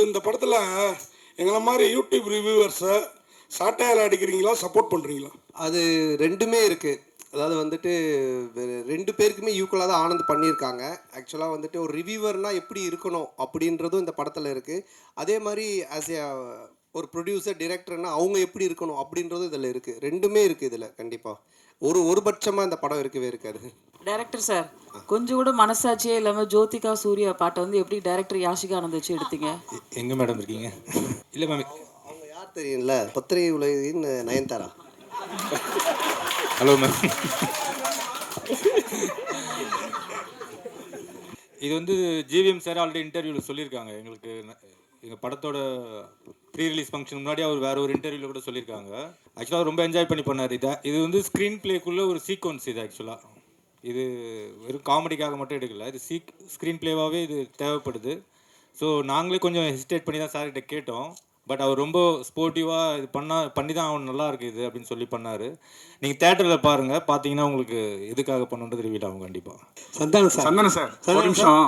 இந்த படத்தில் எங்களை மாதிரி யூடியூப் ரிவ்யூவர்ஸை சாட்டையால் அடிக்கிறீங்களா, சப்போர்ட் பண்ணுறீங்களா? அது ரெண்டுமே இருக்குது. அதாவது வந்துட்டு ரெண்டு பேருக்குமே ஈக்குவலாக தான் ஆனந்த் பண்ணியிருக்காங்க. ஆக்சுவலாக வந்துட்டு ஒரு ரிவ்யூவர்னால் எப்படி இருக்கணும் அப்படின்றதும் இந்த படத்தில் இருக்குது. அதே மாதிரி ஆஸ் ஏ ஒரு ப்ரொடியூசர் டிரெக்டர்னால் அவங்க எப்படி இருக்கணும் அப்படின்றதும் இதில் இருக்குது. ரெண்டுமே இருக்குது இதில். கண்டிப்பாக ஒரு பட்சமாக இந்த படம் இருக்கவே இருக்காது. டைரக்டர் சார், கொஞ்சம் கூட மனசாட்சியே இல்லாமல் ஜோதிகா சூர்யா பாட்டை வந்து எப்படி டைரக்டர் யாஷிகா ஆனந்த் வச்சு எடுத்தீங்க? எங்கே மேடம் இருக்கீங்க? இல்லை மேம், அவங்க யார் தெரியும்ல, பத்திரிகை உலகின் நயன்தாரா. Hello ma'am. இது வந்து ஜிவிஎம் சார் ஆல்ரெடி இன்டர்வியூவில் சொல்லியிருக்காங்க. எங்கள் படத்தோட ப்ரீ ரிலீஸ் ஃபங்க்ஷன் முன்னாடி அவர் வேறு ஒரு இன்டர்வியூவில் கூட சொல்லியிருக்காங்க. ஆக்சுவலாக ரொம்ப என்ஜாய் பண்ணி பண்ணார். இது வந்து ஸ்க்ரீன் பிளேக்குள்ளே ஒரு சீக்வன்ஸ். இது ஆக்சுவலாக இது வெறும் காமெடிக்காக மட்டும் எடுக்கல. இது ஸ்க்ரீன் பிளேவாகவே இது தேவைப்படுது. ஸோ நாங்களே கொஞ்சம் ஹெசிடேட் பண்ணி தான் சார்கிட்ட கேட்டோம். பட் அவர் ரொம்ப ஸ்போர்ட்டிவாக இது பண்ணி தான் அவன் நல்லா இருக்குது இது அப்படின்னு சொல்லி பண்ணார். நீங்கள் தேட்டரில் பாருங்கள், பார்த்தீங்கன்னா உங்களுக்கு எதுக்காக பண்ணுன்றது ரிவீல் ஆகும் கண்டிப்பாக. சந்தானம் சார் ஒரு நிமிஷம்.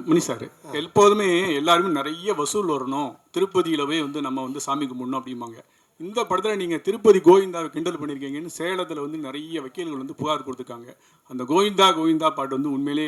மணி சார், எப்போதுமே எல்லாருமே நிறைய வசூல் வரணும், திருப்பதியில் போய் வந்து நம்ம வந்து சாமி கும்பிடணும் அப்படிம்பாங்க. இந்த படத்தில் நீங்கள் திருப்பதி கோவிந்தாவை கிண்டல் பண்ணியிருக்கீங்கன்னு சேலத்தில் வந்து நிறைய வக்கீல்கள் வந்து புகார் கொடுத்துருக்காங்க. அந்த கோவிந்தா கோவிந்தா பாட்டு வந்து உண்மையிலே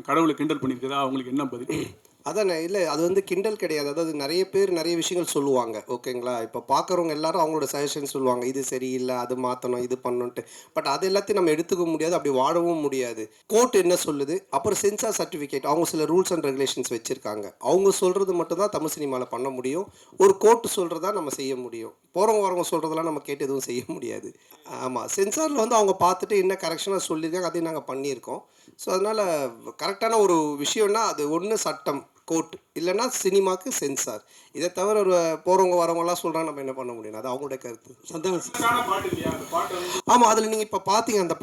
கடவுளை கிண்டல் பண்ணியிருக்குதா? அவங்களுக்கு என்ன பதில்? அதானே, இல்லை அது வந்து கிண்டல் கிடையாது. அதாவது நிறைய பேர் நிறைய விஷயங்கள் சொல்லுவாங்க, ஓகேங்களா? இப்போ பார்க்குறவங்க எல்லாரும் அவங்களோட சஜஷன் சொல்லுவாங்க, இது சரியில்லை, அது மாற்றணும், இது பண்ணணுன்ட்டு. பட் அது எல்லாத்தையும் நம்ம எடுத்துக்க முடியாது, அப்படி வாழவும் முடியாது. கோர்ட் என்ன சொல்லுது, அப்புறம் சென்சார் சர்டிஃபிகேட், அவங்க சில ரூல்ஸ் அண்ட் ரெகுலேஷன்ஸ் வச்சுருக்காங்க. அவங்க சொல்கிறது மட்டும்தான் தமிழ் சினிமாவில் பண்ண முடியும். ஒரு கோர்ட்டு சொல்கிறதா நம்ம செய்ய முடியும். போகிறவங்க வரவங்க சொல்கிறதெல்லாம் நம்ம கேட்டு எதுவும் செய்ய முடியாது. ஆமாம், சென்சாரில் வந்து அவங்க பார்த்துட்டு என்ன கரெக்ஷனாக சொல்லியிருக்காங்க, அதையும் நாங்கள் பண்ணியிருக்கோம். ஸோ அதனால் கரெக்டான ஒரு விஷயம்னா அது ஒன்று சட்டம் கோர்ட், இல்லைன்னா சினிமாவுக்கு சென்சார். இதை தவிர ஒரு போகிறவங்க வரவங்கலாம் சொல்கிறாங்க, நம்ம என்ன பண்ண முடியும்? அது அவங்களுடைய கருத்து. ஆமாம், அதில் நீங்கள் இப்போ பார்த்தீங்க அந்த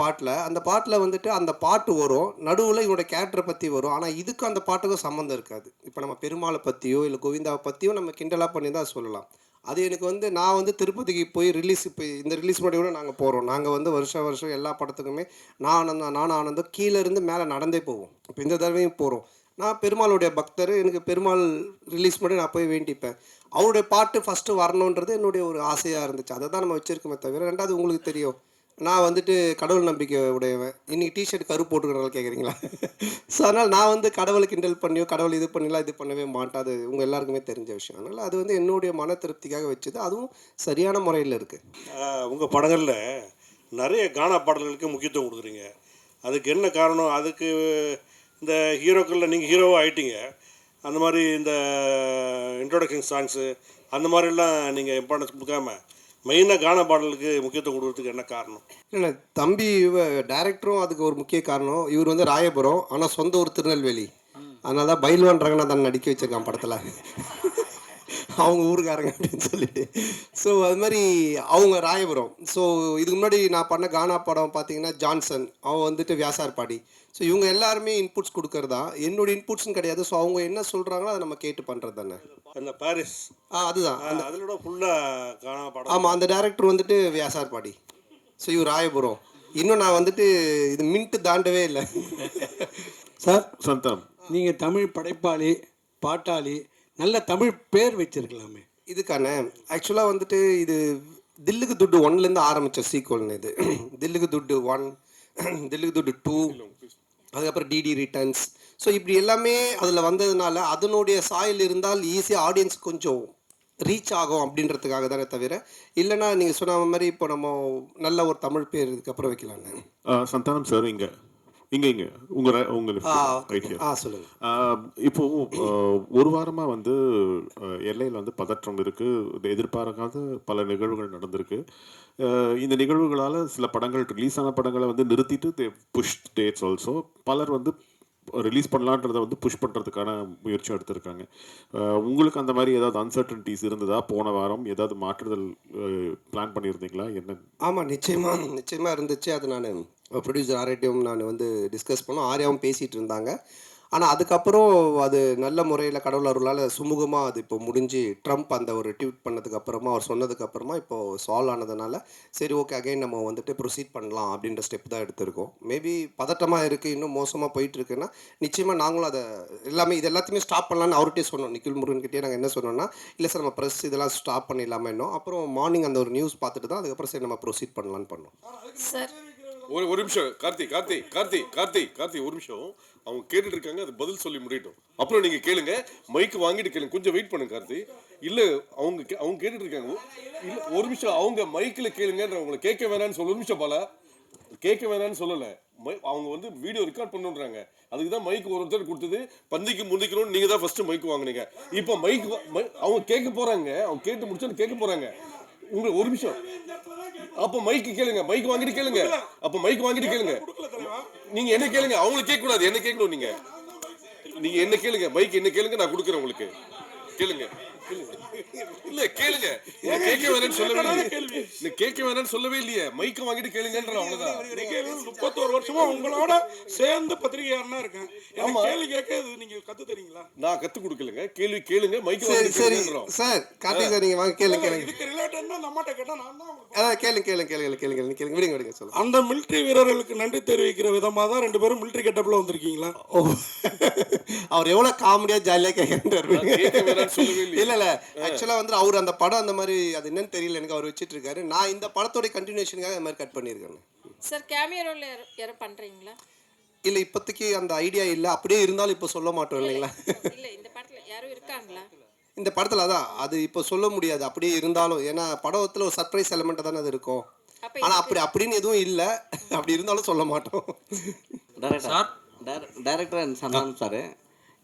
பாட்டில் வந்துட்டு அந்த பாட்டு வரும், நடுவில் இவனோட கேரக்டரை பற்றி வரும். ஆனால் இதுக்கும் அந்த பாட்டுக்கும் சம்மந்தம் இருக்காது. இப்போ நம்ம பெருமாளை பற்றியோ இல்லை கோவிந்தாவை பற்றியோ நம்ம கிண்டலாக பண்ணி தான் சொல்லலாம். அது எனக்கு வந்து நான் வந்து திருப்பதிக்கு போய் இப்போ இந்த ரிலீஸ் முன்னாடி கூட நாங்கள் போகிறோம். நாங்கள் வந்து வருஷம் எல்லா படத்துக்குமே நானும் ஆனந்தும் கீழே இருந்து மேலே நடந்தே போவோம். இப்போ இந்த தடவையும் போகிறோம். நான் பெருமாளுடைய பக்தர். எனக்கு பெருமாள் ரிலீஸ் பண்ணி நான் போய் வேண்டிப்பேன். அவருடைய பாட்டு ஃபஸ்ட்டு வரணுன்றது என்னுடைய ஒரு ஆசையாக இருந்துச்சு. அதை தான் நம்ம வச்சுருக்கோமே தவிர. ரெண்டாவது உங்களுக்கு தெரியும், நான் வந்துட்டு கடவுள் நம்பிக்கை உடையவன். இன்றைக்கி டிஷர்ட் கரு போட்டுக்கிறனால கேட்குறீங்களா? ஸோ அதனால் நான் வந்து கடவுளை கிண்டல் பண்ணியோ கடவுள் இது பண்ணலாம் இது பண்ணவே மாட்டேன். அது உங்கள் எல்லாருக்குமே தெரிஞ்ச விஷயம். அதனால் அது வந்து என்னுடைய மன திருப்திக்காக வச்சது. அதுவும் சரியான முறையில் இருக்குது. உங்கள் படங்களில் நிறைய கானா பாடல்களுக்கு முக்கியத்துவம் கொடுக்குறீங்க. அதுக்கு என்ன காரணம்? அதுக்கு இந்த ஹீரோக்களில் நீங்கள் ஹீரோவாக ஆகிட்டீங்க. அந்த மாதிரி இந்த இன்ட்ரோடக்ஷன் சாங்ஸு அந்த மாதிரிலாம் நீங்கள் இம்பார்ட்டன்ஸ் கொடுக்காம மெயினாக கானா பாடலுக்கு முக்கியத்துவம் கொடுக்கறதுக்கு என்ன காரணம்? இல்லை, தம்பி டைரக்டரும் அதுக்கு ஒரு முக்கிய காரணம். இவர் வந்து ராயபுரம், ஆனால் சொந்த ஊர் திருநெல்வேலி. அதனால தான் பைல்வான் ரங்கநாதன் நடிக்க வச்சிருக்கான் படத்தில், அவங்க ஊருக்காரங்க அப்படின்னு சொல்லிட்டு. ஸோ அது மாதிரி அவங்க ராயபுரம். ஸோ இதுக்கு முன்னாடி நான் பண்ண கானா படம் பார்த்தீங்கன்னா ஜான்சன், அவன் வந்துட்டு வியாசார்பாடி. ஸோ இவங்க எல்லாருமே இன்புட்ஸ் கொடுக்கறதா, என்னோட இன்புட்ஸ்னு கிடையாது. ஸோ அவங்க என்ன சொல்கிறாங்களோ அதை நம்ம கேட்டு பண்ணுறது தானே. அந்த பாரிஸ் அதுதான் அதிலோட ஃபுல்லாக கானா படம். ஆமாம், அந்த டேரக்டர் வந்துட்டு வியாசார்பாடி. ஸோ இவர் ராயபுரம். இன்னும் நான் வந்துட்டு இது மின்ட்டு தாண்டவே இல்லை. சார் சந்தானம், நீங்கள் தமிழ் படைப்பாளி, பாட்டாளி, நல்ல தமிழ் பேர் வச்சிருக்கலாமே. இதுக்கான ஆக்சுவலாக வந்துட்டு இது தில்லுக்கு துட்டு 1லேருந்து ஆரம்பித்த சீக்வல்னு. இது தில்லுக்கு துட்டு 1, தில்லுக்கு துட்டு 2, அதுக்கப்புறம் டிடி ரிட்டர்ன்ஸ். ஸோ இப்படி எல்லாமே அதில் வந்ததுனால அதனுடைய சாயல் இருந்தால் ஈஸியாக ஆடியன்ஸ் கொஞ்சம் ரீச் ஆகும் அப்படின்றதுக்காக தானே தவிர, இல்லைன்னா நீங்கள் சொன்ன மாதிரி இப்போ நம்ம நல்ல ஒரு தமிழ் பேர் இதுக்கப்புறம் வைக்கலான்னு. சந்தானம் சார், இங்கே சொல்லுங்க. இப்போ ஒரு வாரமாக வந்து எல்லையில் வந்து பதற்றம் இருக்குது. எதிர்பாராத பல நிகழ்வுகள் நடந்திருக்கு. இந்த நிகழ்வுகளால் சில படங்கள் ரிலீஸ் ஆன படங்களை வந்து நிறுத்திட்டு புஷ் டேட்ஸ் ஆல்சோ. பலர் வந்து ரிலீஸ் பண்ணலான்றதை வந்து புஷ் பண்ணுறதுக்கான முயற்சி எடுத்திருக்காங்க. உங்களுக்கு அந்த மாதிரி ஏதாவது அன்சர்டனிட்டிஸ் இருந்ததா? போன வாரம் ஏதாவது மாற்றுதல் பிளான் பண்ணியிருந்தீங்களா? என்ன? ஆமாம், நிச்சயமாக இருந்துச்சு. அது நான் ப்ரொடியூசர் ஆர்யாவும் நான் வந்து டிஸ்கஸ் பண்ணோம். ஆர்யாவும் பேசிகிட்டு இருந்தாங்க. ஆனால் அதுக்கப்புறம் அது நல்ல முறையில் கடவுள் அருளால் சுமூகமாக அது இப்போ முடிஞ்சு ட்ரம்ப் அந்த ஒரு ட்வீட் பண்ணதுக்கப்புறமா அவர் சொன்னதுக்கப்புறமா இப்போது சால்வ் ஆனதுனால சரி ஓகே அகைன் நம்ம வந்துட்டு ப்ரொசீட் பண்ணலாம் அப்படின்ற ஸ்டெப் தான் எடுத்திருக்கோம். மேபி பதட்டமாக இருக்குது, இன்னும் மோசமாக போயிட்டுருக்குன்னா நிச்சயமாக நாங்களும் அதை எல்லாமே இது எல்லாத்தையுமே ஸ்டாப் பண்ணலான்னு அவர்கிட்டே சொன்னோம். நிக்கில் முருகன்கிட்டே நாங்கள் என்ன சொன்னோம்னா, இல்லை சார் நம்ம ப்ரெஸ் இதெல்லாம் ஸ்டாப் பண்ணிடலாமா இன்னும். அப்புறம் மார்னிங் அந்த ஒரு நியூஸ் பார்த்துட்டு தான் அதுக்கப்புறம் சரி நம்ம ப்ரொசீட் பண்ணலான்னு பண்ணோம். சார் ஒரு நிமிஷம் கார்த்தி ஒரு நிமிஷம். அவங்க கேட்டுட்டு இருக்காங்க, அது பதில் சொல்லி முடியட்டும், அப்புறம் நீங்க கேளுங்க. மைக் வாங்கிட்டு கேளுங்க, கொஞ்சம் வெயிட் பண்ணுங்க கார்த்தி. இல்ல அவங்க கேட்டுட்டு இருக்காங்க. இல்ல ஒரு நிமிஷம், அவங்க மைக்ல கேளுங்கன்ற அவங்களை கேட்க வேணாம்னு சொல்ல. ஒரு நிமிஷம் பாலா, கேட்க வேணாம்னு சொல்லல. அவங்க வந்து வீடியோ ரெக்கார்ட் பண்ணுன்றாங்க. அதுக்கு தான் மைக் ஒருத்தர் கொடுத்தது. பந்திக்கு முந்திக்கணும்னு நீங்க தான் ஃபர்ஸ்ட் மைக் வாங்குனீங்க. இப்போ மைக் அவங்க கேட்க போறாங்க. அவங்க கேட்டு முடிச்சோன்னு கேட்க போறாங்க. உங்க ஒரு நிமிஷம், அப்ப மைக் கேளுங்க. மைக் வாங்கிட்டு கேளுங்க. அப்ப மைக் வாங்கிட்டு கேளுங்க. நீங்க என்ன கேளுங்க, அவங்களுக்கு கேட்க கூடாது, என்ன கேட்கணும். நீங்க என்ன கேளுங்க, மைக் என்ன கேளுங்க, நான் கொடுக்குறேன் உங்களுக்கு. கேளுங்க. இல்ல கேளுங்க, கேட்க வேணாம்னு சொல்லவே இல்லையே. நீ கேட்க வேணாம்னு சொல்லவே இல்லையே. மைக்க வாங்கிட்டு கேளுங்கன்ற அவ்வளவுதான். 31 வருஷமா உங்களோட சேர்ந்து பத்திரிகையாளனா இருக்கேன். ஆமா. கேள்வி கேட்க நீங்க கத்து தரீங்களா? நான் கத்து கொடுக்கலங்க. கேள்வி கேளுங்க, மைக்க சரி வாங்கிட்டு சரி கேளுங்கன்றோம். சார் கார்த்திக் சார் நீங்கள் வாங்க கேளுங்க கேளுங்க. இதுக்கு ரிலேட்டட்னா நம்மகிட்ட கேட்டா நான் தான் உங்களுக்கு அதான் கேளுங்க விடுங்க சொல்லுங்கள். அந்த மிலிட்டரி வீரர்களுக்கு நன்றி தெரிவிக்கிற விதமாக தான் 2 பேரும் மிலிட்டரி கெட்டப்ல வந்திருக்கீங்களா? ஓ அவர் எவ்வளோ காமெடியாக ஜாலியாக கேட்குறாரு. கேட்க வேணாம்னு சொல்லவே இல்லையே. இல்லை ஆக்சுவலாக வந்து அவர் அந்த படம் அந்த மாதிரி அது என்னன்னு தெரியல எனக்கு, அவர் வச்சிட்டு இருக்காரு. நான் இந்த படத்தோட கண்டினியூஷனுக்காக இந்த மாதிரி கட் பண்ணியிருக்கேன். சார் கேமியோ ரோல் யாரும் பண்றீங்களா? இல்லை இப்போதைக்கு அந்த ஐடியா இல்லை. அப்படியே இருந்தாலும் இப்போ சொல்ல மாட்டோம் இல்லைங்களா? இல்ல இந்த படத்துல யாரும் இருக்காங்களா? இந்த படத்தில் அதான் அது இப்போ சொல்ல முடியாது அப்படியே இருந்தாலும். ஏன்னா படத்தில் ஒரு சர்ப்ரைஸ் எலிமெண்ட்டாக தானே அது இருக்கும். ஆனால் அப்படின்னு எதுவும் இல்லை. அப்படி இருந்தாலும் சொல்ல மாட்டோம். டைரக்டர் அண்ட் சந்தானம் சார்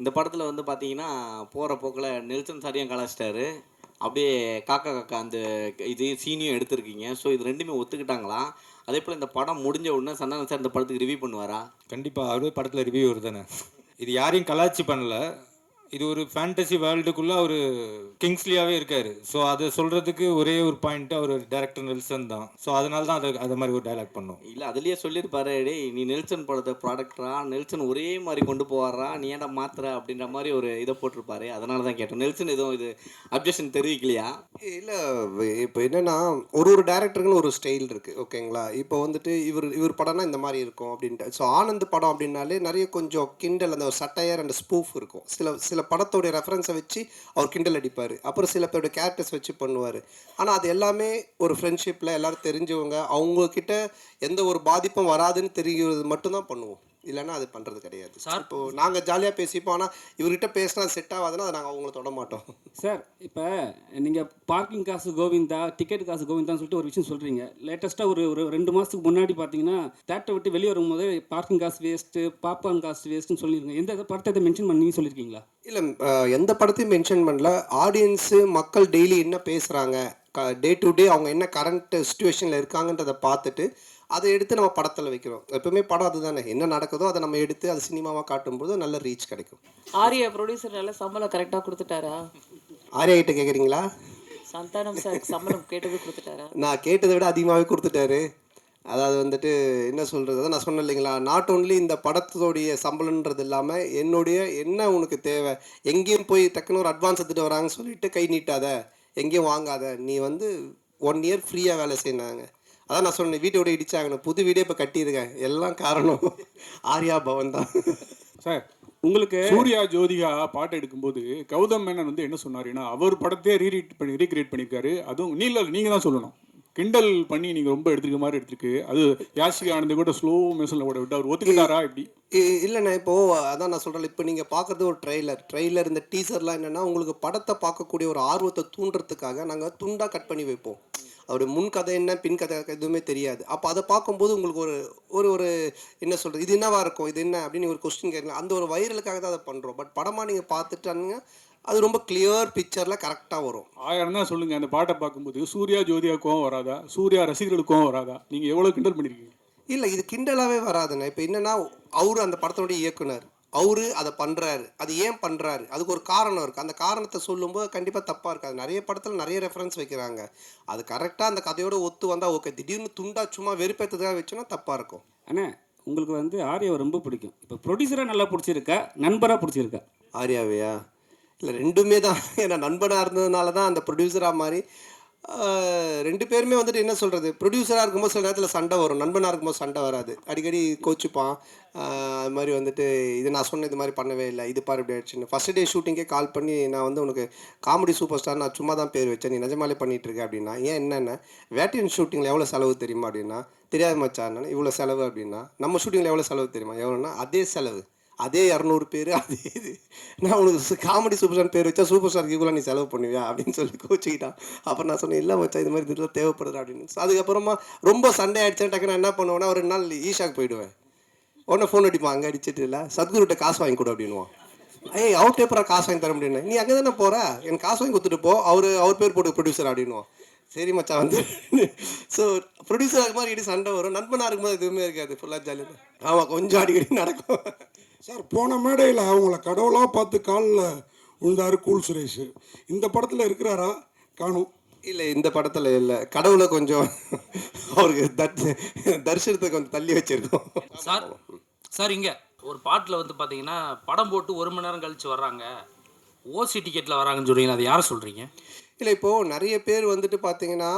இந்த படத்தில் வந்து பார்த்தீங்கன்னா போகிற போக்கில் நெல்சன் சாரையும் கலாச்சிட்டாரு. அப்படியே காக்கா அந்த இது சீனியும் எடுத்திருக்கீங்க. ஸோ இது ரெண்டுமே ஒத்துக்கிட்டாங்களா? அதே போல் இந்த படம் முடிஞ்ச உடனே சந்தானம் சார் இந்த படத்துக்கு ரிவ்யூ பண்ணுவாரா? கண்டிப்பாக அவரே படத்தில் ரிவ்யூவர் தானே. இது யாரையும் கலாச்சி பண்ணல. இது ஒரு ஃபேண்டசி வேர்ல்டுக்குள்ளே அவர் கிங்ஸ்லியாகவே இருக்கார். ஸோ அதை சொல்கிறதுக்கு ஒரே ஒரு பாயிண்ட்டு அவர் டேரக்டர் நெல்சன் தான். ஸோ அதனால தான் அதை மாதிரி ஒரு டைலாக் பண்ணோம். இல்லை அதுலேயே சொல்லியிருப்பாரு, டேய் நீ நெல்சன் படத்தை ப்ராடக்டரா, நெல்சன் ஒரே மாதிரி கொண்டு போவாரா, நீ ஏன்டா மாத்துற அப்படின்ற மாதிரி ஒரு இதை போட்டிருப்பாரு. அதனால தான் கேட்டோம். நெல்சன் எதுவும் இது அப்ஜெக்ஷன் தெரிவிக்கலையா? இல்லை இப்போ என்னென்னா ஒரு டேரக்டருக்குன்னு ஒரு ஸ்டைல் இருக்குது ஓகேங்களா. இப்போ வந்துட்டு இவர் படம்னா இந்த மாதிரி இருக்கும் அப்படின்ட்டு. ஸோ ஆனந்த் படம் அப்படின்னாலே நிறைய கொஞ்சம் கிண்டல் அந்த ஒரு சட்டையர் அண்ட் ஸ்பூஃப் இருக்கும். சில படத்தோடைய ரெஃபரன்ஸை வச்சு அவர் கிண்டல் அடிப்பார். அப்புறம் சில பேருடைய கேரக்டர்ஸ் வச்சு பண்ணுவார். ஆனால் அது எல்லாமே ஒரு ஃப்ரெண்ட்ஷிப்பில் எல்லோரும் தெரிஞ்சவங்க, அவங்கக்கிட்ட எந்த ஒரு பாதிப்பும் வராதுன்னு தெரிகிறது மட்டும்தான் பண்ணுவோம். இல்லைன்னா அது பண்ணுறது கிடையாது சார். இப்போது நாங்கள் ஜாலியாக பேசிப்போம். ஆனால் இவர்கிட்ட பேசினா அது செட் ஆகாதுன்னா அதை நாங்கள் அவங்கள தொட மாட்டோம் சார். இப்போ நீங்கள் பார்க்கிங் காசு கோவிந்தா, டிக்கெட் காசு கோவிந்தான்னு சொல்லிட்டு ஒரு விஷயம் சொல்கிறீங்க. லேட்டஸ்ட்டாக ஒரு 2 மாதத்துக்கு முன்னாடி பார்த்தீங்கன்னா தேட்டரை விட்டு வெளியே வரும்போது பார்க்கிங் காசு வேஸ்ட்டு, பாப்கார்ன் காசு வேஸ்ட்டுன்னு சொல்லியிருக்கீங்க. எந்த படத்தை மென்ஷன் பண்ணி சொல்லியிருக்கீங்களா? இல்லை எந்த படத்தையும் மென்ஷன் பண்ணல. ஆடியன்ஸு மக்கள் டெய்லி என்ன பேசுகிறாங்க, டே டு டே அவங்க என்ன கரண்ட் சுச்சுவேஷனில் இருக்காங்கன்றதை பார்த்துட்டு அதை எடுத்து நம்ம படத்தில் வைக்கிறோம். எப்பவுமே படம் அதுதானே, என்ன நடக்குதோ அதை நம்ம எடுத்து அது சினிமாவாக காட்டும்போது நல்ல ரீச் கிடைக்கும். ஆர்யா ப்ரொடியூசர் நல்ல சம்பளம் கரெக்டாக கொடுத்துட்டாரா? ஆர்யா கிட்ட கேட்குறீங்களா? சந்தானம் சார் சம்பளம் கேட்டது கொடுத்துட்டாரா? நான் கேட்டதை விட அதிகமாகவே கொடுத்துட்டாரு. அதாவது வந்துட்டு என்ன சொல்கிறது, நான் சொன்னேன் இல்லைங்களா, நாட் ஓன்லி இந்த படத்தோடைய சம்பளன்றது இல்லாமல் என்ன உனக்கு தேவை, எங்கேயும் போய் டக்குன்னு ஒரு அட்வான்ஸ் எடுத்துகிட்டு வராங்கன்னு சொல்லிட்டு கை நீட்டாத, எங்கேயும் வாங்காத, நீ வந்து 1 இயர் ஃப்ரீயாக வேலை செய்யினாங்க. அதான் நான் சொன்னேன், வீட்டோட இடிச்சாங்க, புது வீடே இப்போ கட்டியிருக்கேன். எல்லாம் காரணம் ஆர்யா பவன் தான் சார். உங்களுக்கு சூர்யா ஜோதிகா பாட்டு எடுக்கும்போது கௌதம் மேனன் வந்து என்ன சொன்னாருன்னா, அவர் படத்தையே ரீக்ரியேட் பண்ணியிருக்காரு. அதுவும் நீங்கள் தான் சொல்லணும். கிண்டல் பண்ணி நீங்கள் ரொம்ப எடுத்துருக்க மாதிரி எடுத்துருக்கு. அது யாஷிகா ஆனந்த் கூட ஸ்லோ மெஷனில் கூட விட்டு அவர் ஒத்துக்கிட்டாரா இப்படி? இல்லைண்ணா, இப்போது அதான் நான் சொல்கிறேன். இப்போ நீங்கள் பார்க்குறது ஒரு ட்ரெய்லர் இந்த டீசர்லாம் என்னென்னா உங்களுக்கு படத்தை பார்க்கக்கூடிய ஒரு ஆர்வத்தை தூண்டுறதுக்காக நாங்கள் துண்டாக கட் பண்ணி வைப்போம். அவருடைய முன் கதை என்ன பின் கதை எதுவுமே தெரியாது. அப்போ அதை பார்க்கும்போது உங்களுக்கு ஒரு என்ன சொல்கிறது, இது என்னவா இருக்கும், இது என்ன அப்படின்னு ஒரு கொஸ்டின் கேட்கலாம். அந்த ஒரு வைரலுக்காக தான் அதை பண்ணுறோம். பட் படமாக நீங்கள் பார்த்துட்டானுங்க அது ரொம்ப கிளியர் பிக்சரில் கரெக்டாக வரும். 1000 தான் சொல்லுங்கள். அந்த பாட்டை பார்க்கும்போது சூர்யா ஜோதியாவுக்கும் வராதா, சூர்யா ரசிகர்களுக்கும் வராதா? நீங்கள் எவ்வளோ கிண்டல் பண்ணியிருக்கீங்க? இல்லை இது கிண்டலாகவே வராதுண்ணா. இப்போ என்னென்னா அவரு அந்த படத்தோடைய இயக்குனர், அவரு அதை பண்ணுறாரு. அது ஏன் பண்ணுறாரு, அதுக்கு ஒரு காரணம் இருக்குது. அந்த காரணத்தை சொல்லும்போது கண்டிப்பாக தப்பாக இருக்காது. நிறைய படத்தில் நிறைய ரெஃபரன்ஸ் வைக்கிறாங்க. அது கரெக்டாக அந்த கதையோடு ஒத்து வந்தால் ஓகே. திடீர்னு துண்டா சும்மா வெறுப்பேற்றதாக வச்சோன்னா தப்பாக இருக்கும். அண்ணே உங்களுக்கு வந்து ஆர்யாவை ரொம்ப பிடிக்கும். இப்போ ப்ரொடியூசராக நல்லா பிடிச்சிருக்கா, நண்பராக பிடிச்சிருக்கா? ஆர்யாவையா? இல்லை, ரெண்டுமே தான். ஏன்னா நண்பனாக இருந்ததுனால தான் அந்த ப்ரொடியூசராக மாறி 2 பேருமே வந்துட்டு என்ன சொல்கிறது, ப்ரொடியூசராக இருக்கும்போது சில நேரத்தில் சண்டை வரும், நண்பனாக இருக்கும்போது சண்டை வராது. அடிக்கடி கோச்சுப்பான். அது மாதிரி வந்துட்டு இது நான் சொன்ன இது மாதிரி பண்ணவே இல்லை, இது பாரு இப்படி ஆயிடுச்சுன்னு. ஃபஸ்ட் டே ஷூட்டிங்கே கால் பண்ணி நான் வந்து உனக்கு காமெடி சூப்பர் ஸ்டார் நான் சும்மா தான் பேர் வச்சேன், நீ நிஜமாலே பண்ணிகிட்ருக்க அப்படின்னா. ஏன் என்னென்ன வேட்டையன் ஷூட்டிங்கில் எவ்வளோ செலவு தெரியுமா அப்படின்னா. தெரியாது மச்சான், இவ்வளோ செலவு அப்படின்னா. நம்ம ஷூட்டிங்கில் எவ்வளோ செலவு தெரியுமா, எவ்வளோன்னா அதே செலவு, அதே 200 பேர், அதே இது. நான் உனக்கு காமெடி சூப்பர் ஸ்டார் பேர் வச்சா சூப்பர் ஸ்டாருக்கு இவ்வளோ நீ செலவு பண்ணுவியா அப்படின்னு சொல்லி கோச்சிக்கிட்டான். அப்புறம் நான் சொன்னேன், இல்லை மச்சா இது மாதிரி இதில் தேவைப்படுது அப்படின்னு. அதுக்கப்புறமா ரொம்ப சண்டே ஆகிடுச்சேன். டக்குன்னு என்ன பண்ணுவேன்னா, ஒரு 2 நாள் ஈஷாக்கு போயிடுவேன். உடனே ஃபோன் அடிப்பான், அங்கே அடிச்சிட்டு இல்லை சத்குருட்ட காசு வாங்கி கொடு அப்படின்வான். ஏய் அவர்கிட்ட எப்போ காசு வாங்கி தர முடியும், நீ அங்கே தானே போகிற, எனக்கு காசு வாங்கி கொடுத்துட்டு போ, அவர் பேர் போட்டு ப்ரொடியூசர் அப்படின்வான். சரி மச்சான் வந்து. ஸோ ப்ரொடியூசர் ஆகும் மாதிரி இடி சண்டை வரும், நண்பனாக இருக்கும்போது எதுவுமே இருக்காது, ஃபுல்லாக ஜாலியாக. ஆமாம், கொஞ்சம் அடிக்கடி நடக்கும். சார், போன மேடையில் அவங்கள கடவுளாக பார்த்து காலில் விழுந்தாரு கூல் சுரேஷ். இந்த படத்தில் இருக்கிறாரா? காணும். இல்லை, இந்த படத்தில் இல்லை. கடவுளை கொஞ்சம் அவருக்கு தரிசனத்தை கொஞ்சம் தள்ளி வச்சிருக்கோம். சார் இங்கே ஒரு பாட்டில் வந்து பார்த்தீங்கன்னா படம் போட்டு 1 மணி நேரம் கழித்து வர்றாங்க, ஓசி டிக்கெட்டில் வராங்கன்னு சொல்கிறீங்க, அதை யாரை சொல்கிறீங்க? இல்லை, இப்போது நிறைய பேர் வந்துட்டு பார்த்தீங்கன்னா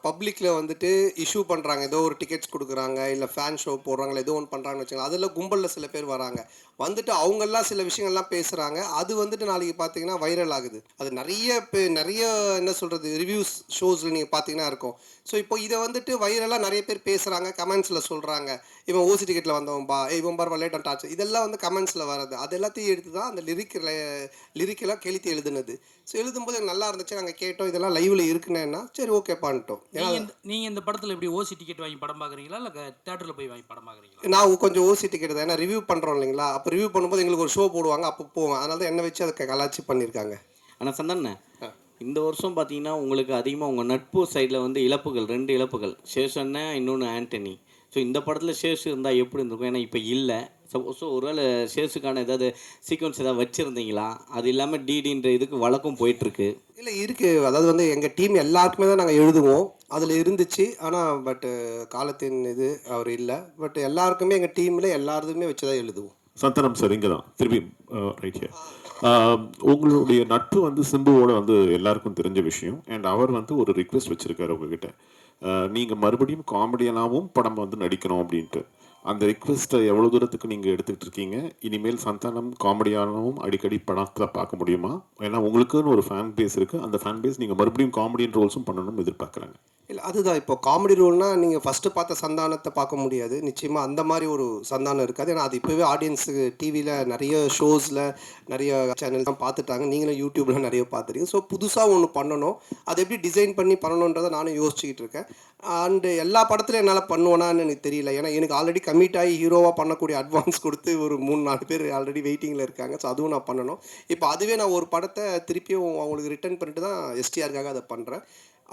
பப்ளிக்கில் வந்துட்டு இஷ்யூ பண்ணுறாங்க, ஏதோ ஒரு டிக்கெட்ஸ் கொடுக்குறாங்க, இல்லை ஃபேன் ஷோ போடுறாங்களா, ஏதோ ஒன்று பண்ணுறாங்கன்னு வச்சுக்கோங்க. அதில் கும்பலில் சில பேர் வராங்க, வந்துட்டு அவங்கெல்லாம் சில விஷயங்கள்லாம் பேசுகிறாங்க. அது வந்துட்டு நாளைக்கு பார்த்தீங்கன்னா வைரல் ஆகுது. அது நிறைய என்ன சொல்கிறது, ரிவ்யூஸ் ஷோஸில் நீங்கள் பார்த்தீங்கன்னா இருக்கும். ஸோ இப்போ இதை வந்துட்டு வைரலாக நிறைய பேர் பேசுகிறாங்க, கமெண்ட்ஸில் சொல்கிறாங்க, இவன் ஓசி டிக்கெட்டில் வந்தவன்பா, இவன் பார் லேட் அண்ட் டாச், இதெல்லாம் வந்து கமெண்ட்ஸில் வர்றது. அது எல்லாத்தையும் எடுத்து தான் அந்த லிரிக்கெல்லாம் கெளுத்தி எழுதுனது. ஸோ எழுதும்போது எனக்கு நல்லா இருந்துச்சு, நாங்கள் கேட்டோம், இதெல்லாம் லைவில் இருக்குன்னா சரி ஓகே பண்ணிட்டோம். நீங்கள் இந்த படத்தில் எப்படி ஓசி டிக்கெட் வாங்கி படம் பார்க்குறீங்களா, இல்லை தேட்டரில் போய் வாங்கி படம் பார்க்குறீங்களா? நான் கொஞ்சம் ஓசி டிக்கெட் தான், ஏன்னா ரிவ்யூ பண்ணுறோம் இல்லைங்களா, அப்போ ரிவ்யூ பண்ணும்போது எங்களுக்கு ஒரு ஷோ போடுவாங்க, அப்போ போவேன். அதனால தான் என்ன வச்சு அதை கலாச்சி பண்ணியிருக்காங்க. ஆனால் சந்தண்ணே, இந்த வருஷம் பார்த்தீங்கன்னா உங்களுக்கு அதிகமாக உங்கள் நட்பு சைடில் வந்து இழப்புகள், 2 இழப்புகள், சேஷ் அண்ணன், இன்னொன்று ஆண்டனி. ஸோ இந்த படத்தில் சேஷ் இருந்தால் எப்படி இருந்திருக்கும்? ஏன்னா இப்போ இல்லை. ஸோ ஒருவேளை சேஷுக்கான ஏதாவது சீக்வன்ஸ் ஏதாவது வச்சுருந்தீங்களா? அது இல்லாமல் டிடின்ற இதுக்கு வழக்கம் போயிட்டுருக்கு. இல்லை இருக்குது, அதாவது வந்து எங்கள் டீம் எல்லாருக்குமே தான் நாங்கள் எழுதுவோம், அதில் இருந்துச்சு. ஆனால் பட்டு காலத்தின் இது அவர் இல்லை. பட் எல்லாருக்குமே எங்கள் டீமில் எல்லாருமே வச்சு தான் எழுதுவோம். சந்தனம் சார், இங்கே தான் திருப்பி ரைட் ஹியர். உங்களுடைய நட்பு வந்து சிம்புவோட வந்து எல்லாருக்கும் தெரிஞ்ச விஷயம். அண்ட் அவர் வந்து ஒரு ரிக்வெஸ்ட் வச்சுருக்காரு உங்ககிட்ட, நீங்கள் மறுபடியும் காமெடியனாகவும் படம் வந்து நடிக்கணும் அப்படின்ட்டு. அந்த ரிக்வெஸ்ட்டை எவ்வளோ தூரத்துக்கு நீங்கள் எடுத்துக்கிட்டு இருக்கீங்க? இனிமேல் சந்தானம் காமெடியானவும் அடிக்கடி படத்தில் பார்க்க முடியுமா? ஏன்னா உங்களுக்குன்னு ஒரு ஃபேன் பேஸ் இருக்குது, அந்த ஃபேன் பேஸ் நீங்கள் மறுபடியும் காமெடியன் ரோல்ஸும் பண்ணணும்னு எதிர்பார்க்குறாங்க. இல்லை, அதுதான் இப்போ காமெடி ரோல்னால் நீங்கள் ஃபஸ்ட்டு பார்த்த சந்தானத்தை பார்க்க முடியாது, நிச்சயமாக அந்த மாதிரி ஒரு சந்தானம் இருக்காது. ஏன்னா அது இப்போவே ஆடியன்ஸுக்கு டிவியில் நிறைய ஷோஸில் நிறைய சேனல் தான் பார்த்துட்டாங்க, நீங்களும் யூடியூப்பில் நிறைய பார்த்துருக்கீங்க. ஸோ புதுசாக ஒன்று பண்ணணும், அதை எப்படி டிசைன் பண்ணி பண்ணணுன்றதை நானும் யோசிச்சுக்கிட்டு இருக்கேன். அண்டு எல்லா படத்துலையும் என்னால் பண்ணுவேனான்னு எனக்கு தெரியல. ஏன்னா எனக்கு ஆல்ரெடி கமிட் ஆகி ஹீரோவாக பண்ணக்கூடிய அட்வான்ஸ் கொடுத்து ஒரு 3-4 பேர் ஆல்ரெடி வெயிட்டிங்கில் இருக்காங்க. ஸோ அதுவும் நான் பண்ணணும். இப்போ அதுவே நான் ஒரு படத்தை திருப்பியும் அவங்களுக்கு ரிட்டர்ன் பண்ணிட்டு தான் எஸ்டிஆருக்காக அதை பண்ணுறேன்.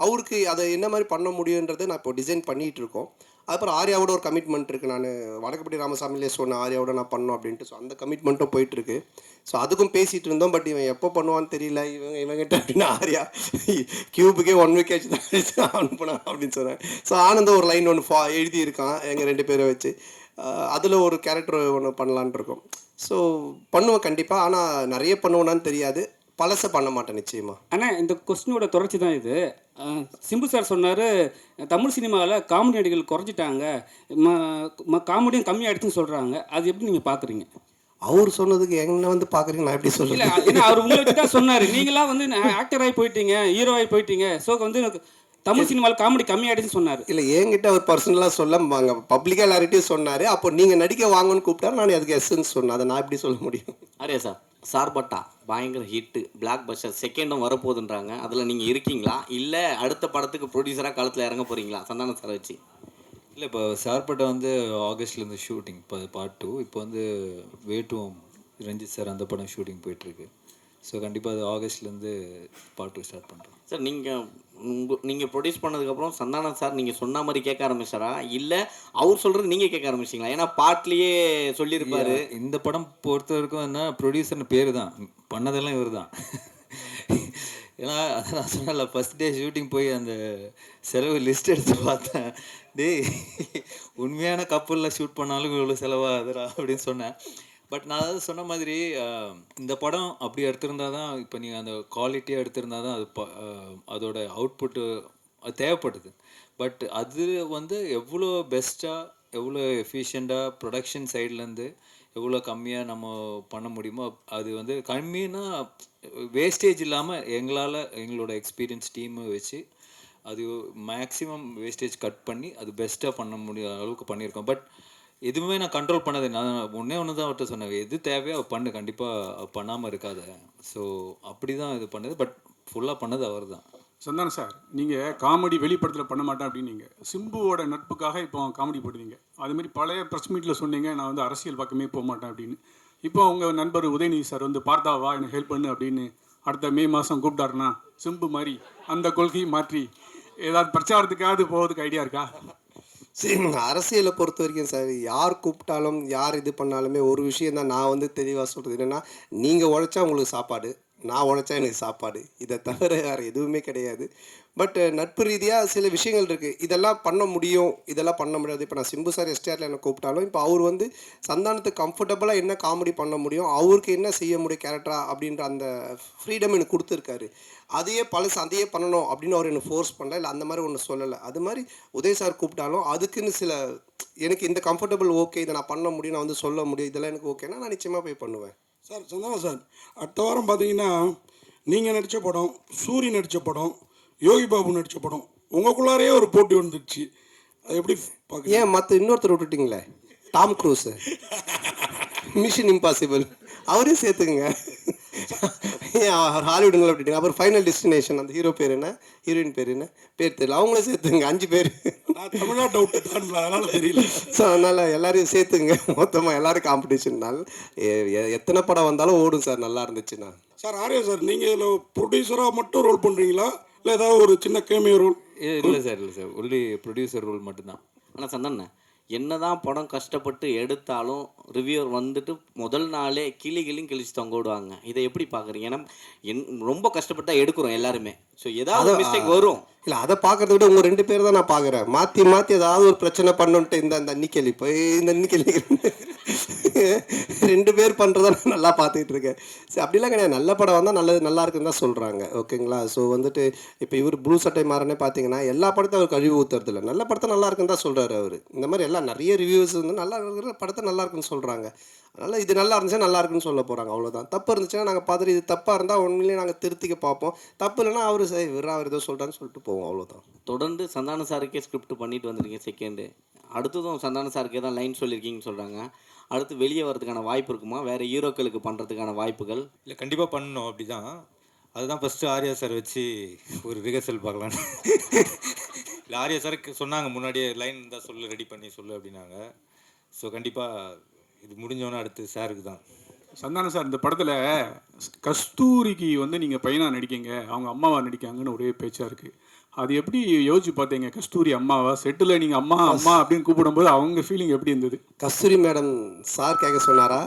அவருக்கு அதை என்ன மாதிரி பண்ண முடியுன்றதை நான் இப்போ டிசைன் பண்ணிகிட்டு இருக்கோம். அதுக்கப்புறம் ஆர்யாவோட ஒரு கமிட்மெண்ட் இருக்குது. நான் வடக்குப்பட்டி ராமசாமிலே சொன்னேன் ஆர்யாவோட நான் பண்ணோம் அப்படின்ட்டு. ஸோ அந்த கமிட்மெண்ட்டும் போயிட்டுருக்கு. ஸோ அதுக்கும் பேசிகிட்டு இருந்தோம். பட் இவன் எப்போ பண்ணுவான்னு தெரியல, இவங்கிட்ட அப்படின்னா ஆர்யா கியூபுக்கே 1 வீக் ஆச்சு தான் அனுப்பினான் அப்படின்னு சொன்னேன். ஸோ ஆனந்தம் ஒரு லைன் ஒன்று எழுதியிருக்கான் எங்கள் 2 பேரை வச்சு, அதில் ஒரு கேரக்டர் ஒன்று பண்ணலான் இருக்கோம். ஸோ பண்ணுவேன் கண்டிப்பாக, ஆனால் நிறைய பண்ணுவேனான்னு தெரியாது, பழசை பண்ண மாட்டேன் நிச்சயமாக. ஆனால் இந்த கொஸ்டினோட தொடர்ச்சி தான் இது. சிம்பு சார் சொன்னார், தமிழ் சினிமாவில் காமெடி நடிகர்கள் குறைஞ்சிட்டாங்க, காமெடியும் கம்மியாகிடுச்சுன்னு சொல்கிறாங்க. அது எப்படி நீங்கள் பார்க்குறீங்க? அவர் சொன்னதுக்கு என்ன வந்து பார்க்குறீங்க, நான் எப்படி சொல்ல? இல்லை, ஏன்னா அவர் உங்களை வச்சு தான் சொன்னார். நீங்களாம் வந்து ஆக்டர் ஆகி போயிட்டீங்க, ஹீரோ ஆகி போயிட்டீங்க, ஸோ வந்து தமிழ் சினிமாவில் காமெடி கம்மியாகிடுச்சுன்னு சொன்னார். இல்லை, என்கிட்ட அவர் பர்சனலாக சொல்ல பப்ளிக்காக எல்லார்கிட்டையும் சொன்னார். அப்போ நீங்கள் நடிக்க வாங்கன்னு கூப்பிட்டா நான் அதுக்கு எஸ்ன்னு சொன்னேன். அதை நான் எப்படி சொல்ல முடியும்? அரே சார், சார்பட்டா பயங்கர ஹிட்டு, பிளாக் பஸ்டர், செகண்டும் வரப்போகுதுன்றாங்க. அதில் நீங்கள் இருக்கீங்களா, இல்லை அடுத்த படத்துக்கு ப்ரொடியூசராக களத்தில் இறங்க போகிறீங்களா சந்தானம் சார் வச்சு? இல்லை, இப்போ சார்பட்டா வந்து ஆகஸ்ட்லேருந்து ஷூட்டிங், இப்போ பார்ட் 2. இப்போ வந்து வேட்டுவம் ரஞ்சித் சார் அந்த படம் ஷூட்டிங் போயிட்டுருக்கு. ஸோ கண்டிப்பாக அது ஆகஸ்ட்லேருந்து பார்ட் 2 ஸ்டார்ட் பண்ணுறோம். சார், நீங்கள் ப்ரொடியூஸ் பண்ணதுக்கப்புறம் சந்தானம் சார் நீங்கள் சொன்ன மாதிரி கேட்க ஆரம்பிச்சாரா, இல்லை அவர் சொல்கிறது நீங்கள் கேட்க ஆரம்பிச்சிங்களா? ஏன்னா பாட்லேயே சொல்லியிருப்பாரு. இந்த படம் பொறுத்த வரைக்கும் என்ன, ப்ரொடியூசர்னு பேர் தான், பண்ணதெல்லாம் இவர் தான். ஏன்னா அதான் நான் சொன்னேன்ல, ஃபஸ்ட் டே ஷூட்டிங் போய் அந்த செலவு லிஸ்ட் எடுத்து பார்த்தேன். டேய், உண்மையான கப்பலில் ஷூட் பண்ணாலும் இவ்வளோ செலவாகுதுடா அப்படின்னு சொன்னேன். பட் நான் அதாவது சொன்ன மாதிரி இந்த படம் அப்படி எடுத்திருந்தா தான், இப்போ நீங்கள் அந்த குவாலிட்டியாக எடுத்திருந்தா தான் அது அதோட அவுட்புட்டு அது தேவைப்படுது. பட் அது வந்து எவ்வளோ பெஸ்ட்டாக, எவ்வளோ எஃபிஷியண்ட்டாக ப்ரொடக்ஷன் சைட்லேருந்து எவ்வளோ கம்மியாக நம்ம பண்ண முடியுமோ, அது வந்து கம்மின்னா வேஸ்டேஜ் இல்லாமல் எங்களால் எங்களோட எக்ஸ்பீரியன்ஸ் டீமை வச்சு அது மேக்ஸிமம் வேஸ்டேஜ் கட் பண்ணி அது பெஸ்ட்டாக பண்ண முடிய அளவுக்கு பண்ணியிருக்கோம். பட் எதுவுமே நான் கண்ட்ரோல் பண்ணது, நான் ஒன்றே ஒன்று தான் அவர்கிட்ட சொன்னேன், எது தேவையோ பண்ணு, கண்டிப்பாக பண்ணாமல் இருக்காத. ஸோ அப்படி தான் இது பண்ணது. பட் ஃபுல்லாக பண்ணது அவர் தான். சந்தானம் சார், நீங்கள் காமெடி வெளிப்படத்தில் பண்ண மாட்டேன் அப்படின்னீங்க. சிம்புவோட நட்புக்காக இப்போ காமெடி போடுவீங்க. அதுமாரி பழைய ப்ரெஸ் மீட்டில் சொன்னீங்க, நான் வந்து அரசியல் பக்கமே போக மாட்டேன் அப்படின்னு. இப்போ உங்கள் நண்பர் உதயநிதி சார் வந்து பார்த்தாவா எனக்கு ஹெல்ப் பண்ணு அப்படின்னு அடுத்த மே மாதம் கூப்பிட்டாருன்னா சிம்பு மாதிரி அந்த கொள்கையை மாற்றி ஏதாவது பிரச்சாரத்துக்காவது போகிறதுக்கு ஐடியா இருக்கா? சரி, அரசியலை பொறுத்த வரைக்கும் சார், யார் கூப்பிட்டாலும் யார் இது பண்ணாலுமே ஒரு விஷயம் தான் நான் வந்து தெளிவாக சொல்கிறது என்னென்னா, நீங்கள் உழைச்சா உங்களுக்கு சாப்பாடு, நான் உழைச்சா எனக்கு சாப்பாடு. இதை தவிர வேறு எதுவுமே கிடையாது. பட் நட்பு ரீதியாக சில விஷயங்கள் இருக்குது, இதெல்லாம் பண்ண முடியும், இதெல்லாம் பண்ண முடியாது. இப்போ நான் சிம்பு சார் எஸ்டிஆரில் என்ன கூப்பிட்டாலும் இப்போ அவர் வந்து சந்தானத்துக்கு கம்ஃபர்டபுளாக என்ன காமெடி பண்ண முடியும், அவருக்கு என்ன செய்ய முடியும் கேரக்டரா அப்படின்ற அந்த ஃப்ரீடம் எனக்கு கொடுத்துருக்காரு. அதையே பழசு அதையே பண்ணணும் அப்படின்னு அவர் எனக்கு ஃபோர்ஸ் பண்ணல, இல்லை அந்த மாதிரி ஒன்று சொல்லலை. அது மாதிரி உதய் சார் கூப்பிட்டாலும் அதுக்குன்னு சில எனக்கு இந்த கம்ஃபர்டபுள் ஓகே, இதை நான் பண்ண முடியும், நான் வந்து சொல்ல முடியும், இதெல்லாம் எனக்கு ஓகேன்னா நான் நிச்சயமாக போய் பண்ணுவேன். சார் சந்தானம் சார், அடுத்த வாரம் பார்த்தீங்கன்னா நீங்கள் நடித்த படம், சூரி நடித்த படம், யோகி பாபு நடித்த படம், உங்களுக்குள்ளாரே ஒரு போட்டி வந்துடுச்சு. அது எப்படி பார்க்க? ஏன் மற்ற இன்னொருத்தர் விட்டுட்டிங்களே, டாம் க்ரூஸு, மிஷன் இம்பாசிபிள், அவரையும் சேர்த்துக்குங்க. ஏன் அவர் ஹாலிவுட்டுங்களை விட்டுட்டீங்க? அப்புறம் ஃபைனல் டெஸ்டினேஷன், அந்த ஹீரோ பேர் என்ன, ஹீரோயின் பேர் என்ன, பேர் தெரியல, அவங்கள சேர்த்துங்க. 5 பேர். நான் தமிழ்நாட்டை விட்டு தாண்டல, அதனால் தெரியல. ஸோ அதனால் எல்லாரையும் சேர்த்துங்க, மொத்தமாக எல்லோரும் காம்படிஷன்னால எத்தனை படம் வந்தாலும் ஓடும் சார், நல்லா இருந்துச்சுன்னா. சார் ஆர்யா சார், நீங்கள் இதில் ப்ரொடியூசராக மட்டும் ரோல் பண்ணுறீங்களா, இல்லை ஏதாவது ஒரு சின்ன கேமியோ ரோல்? இல்லை சார் ஒன்லி ப்ரொடியூசர் ரோல் மட்டும்தான். ஆனால் சந்தானண்ணே, என்ன தான் படம் கஷ்டப்பட்டு எடுத்தாலும் ரிவ்யூவர் வந்துட்டு முதல் நாளே கிளியும் கிழிச்சு தொங்க விடுவாங்க. இதை எப்படி பார்க்குறீங்க? ஏன்னா ரொம்ப கஷ்டப்பட்டு எடுக்கிறோம் எல்லாருமே. ஸோ ஏதாவது மிஸ்டேக் வரும். இல்லை, அதை பார்க்கறத விட உங்கள் 2 பேர் தான் நான் பார்க்குறேன். மாற்றி ஏதாவது ஒரு பிரச்சனை பண்ணுன்ட்டு இந்த அன்னிக்கேள்வி போய் இந்த அன்னிக்கேள்வி 2 பேர் பண்ணுறத நான் நல்லா பார்த்துக்கிட்டு இருக்கேன். சரி, அப்படிலாம் கிடையாது. நல்ல படம் வந்தால் நல்லா இருக்குன்னு தான் சொல்கிறாங்க. ஓகேங்களா? ஸோ வந்துட்டு இப்போ இவர் ப்ளூ சட்டை மாறனே பார்த்தீங்கன்னா எல்லா படத்தையும் அவர் கழிவு ஊற்றுறதில்ல, நல்ல படத்தை நல்லா இருக்குன்னு தான் சொல்கிறாரு அவர். இந்த மாதிரி எல்லாம் நிறைய ரிவ்யூஸ் வந்து நல்லா இருக்கிற படத்தை நல்லா இருக்குன்னு சொல்கிறாங்க. அதனால் இது நல்லா இருந்துச்சுன்னா நல்லா இருக்குன்னு சொல்ல போகிறாங்க, அவ்வளோதான். தப்பு இருந்துச்சுன்னா நாங்கள் பார்த்துட்டு இது தப்பாக இருந்தால் உண்மையிலேயே நாங்கள் திருத்திக்க பார்ப்போம். தப்பு இல்லைன்னா அவர் சரி அவர் ஏதோ சொல்கிறான்னு சொல்லிட்டு போவோம், அவ்வளோதான். தொடர்ந்து சந்தான சாருக்கே ஸ்கிரிப்ட் பண்ணிட்டு வந்துருக்கீங்க செகண்டு. அடுத்ததும் சந்தான சாருக்கே தான் லைன் சொல்லியிருக்கீங்கன்னு சொல்கிறாங்க. அடுத்து வெளியே வரதுக்கான வாய்ப்பு இருக்குமா? வேறு ஹீரோக்களுக்கு பண்ணுறதுக்கான வாய்ப்புகள்? இல்லை, கண்டிப்பாக பண்ணணும். அப்படி தான், அதுதான் ஃபஸ்ட்டு ஆர்யா சார் வச்சு ஒரு ரிஹர்சல் பார்க்கலான்னு. இல்லை, ஆர்யா சாருக்கு சொன்னாங்க முன்னாடியே, லைன் இருந்தால் சொல்லு, ரெடி பண்ணி சொல்லு அப்படின்னாங்க. ஸோ கண்டிப்பாக இது முடிஞ்சோன்னே அடுத்து சாருக்கு தான். சந்தானம் சார், இந்த படத்தில் கஸ்தூரிக்கு வந்து நீங்கள் பையனாக நடிக்கீங்க, அவங்க அம்மாவா நடிக்காங்கன்னு ஒரே பேச்சாக இருக்குது. அது எப்படி யோசிச்சு பார்த்தீங்க? கஸ்தூரி அம்மாவா? செட்டில் நீங்கள் அம்மா அம்மா அப்படின்னு கூப்பிடும்போது அவங்க ஃபீலிங் எப்படி இருந்தது? கஸ்தூரி மேடம் சார் கேட்க சொன்னாரா?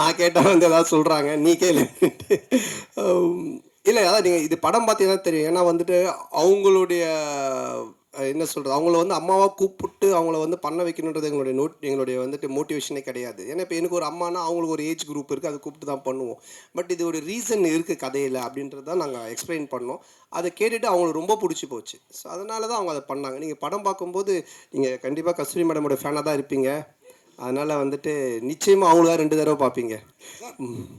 நான் கேட்டால் வந்து ஏதாவது சொல்கிறாங்க, நீ கேளு. இல்லை, அதான் நீங்கள் இது படம் பார்த்தீங்கன்னா தெரியும். ஏன்னா வந்துட்டு அவங்களுடைய என்ன சொல்கிறது, அவங்கள வந்து அம்மாவாக கூப்பிட்டு அவங்கள வந்து பண்ண வைக்கணுன்றது எங்களுடைய வந்துட்டு மோட்டிவேஷனே கிடையாது. ஏன்னா இப்போ எனக்கு ஒரு அம்மானா அவங்களுக்கு ஒரு ஏஜ் குரூப் இருக்குது, அதை கூப்பிட்டு தான் பண்ணுவோம். பட் இது ஒரு ரீசன் இருக்குது கதையில் அப்படின்றது தான் நாங்கள் எக்ஸ்பிளைன் பண்ணோம். அதை கேட்டுட்டு அவங்களுக்கு ரொம்ப பிடிச்சி போச்சு. ஸோ அதனால தான் அவங்க அதை பண்ணாங்க. நீங்கள் படம் பார்க்கும்போது நீங்கள் கண்டிப்பாக கஸ்தூரி மேடமோட ஃபேனாக தான் இருப்பீங்க. அதனால் வந்துட்டு நிச்சயமாக அவங்களுக்காக 2 தடவை பார்ப்பீங்க.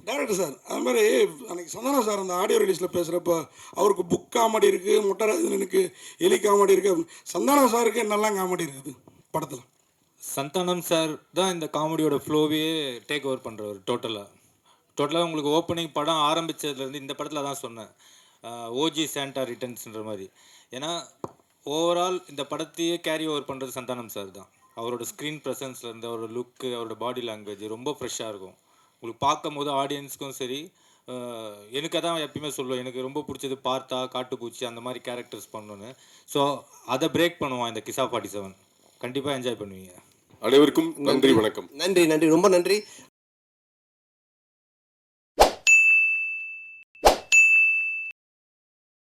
டேரக்டர் சார், அது மாதிரி அன்றைக்கி சந்தானம் சார் அந்த ஆடியோ ரிலீஸில் பேசுகிறப்ப அவருக்கு புக் காமெடி இருக்குது, முட்டராஜனுக்கு எலி காமெடி இருக்குது. சந்தானம் சாருக்கு என்னெல்லாம் காமெடி இருக்குது படத்தில்? சந்தானம் சார் தான் இந்த காமெடியோட ஃப்ளோவே டேக் ஓவர் பண்ணுறவர். டோட்டலாக உங்களுக்கு ஓப்பனிங் படம் ஆரம்பித்ததுலேருந்து இந்த படத்தில் தான் சொன்னேன், ஓஜி சாண்டா ரிட்டர்ன்ஸ்ன்ற மாதிரி. ஏன்னா ஓவரால் இந்த படத்தையே கேரி ஓவர் பண்ணுறது சந்தானம் சார் தான். அவரோட ஸ்க்ரீன் ப்ரெசன்ஸ்லேருந்து அவரோட லுக்கு, அவரோட பாடி லாங்குவேஜ் ரொம்ப ஃப்ரெஷ்ஷாக இருக்கும். உங்களுக்கு பார்க்கும் போது ஆடியன்ஸ்க்கும் சரி, எனக்கு அதான் எப்பயுமே சொல்லுவேன், எனக்கு ரொம்ப பிடிச்சது பார்த்தா காட்டுப்பூச்சி அந்த மாதிரி கேரக்டர்ஸ் பண்ணணுன்னு. ஸோ அதை பிரேக் பண்ணுவான் இந்த கிசா 47. கண்டிப்பாக என்ஜாய் பண்ணுவீங்க. அனைவருக்கும் நன்றி, வணக்கம். நன்றி, ரொம்ப நன்றி.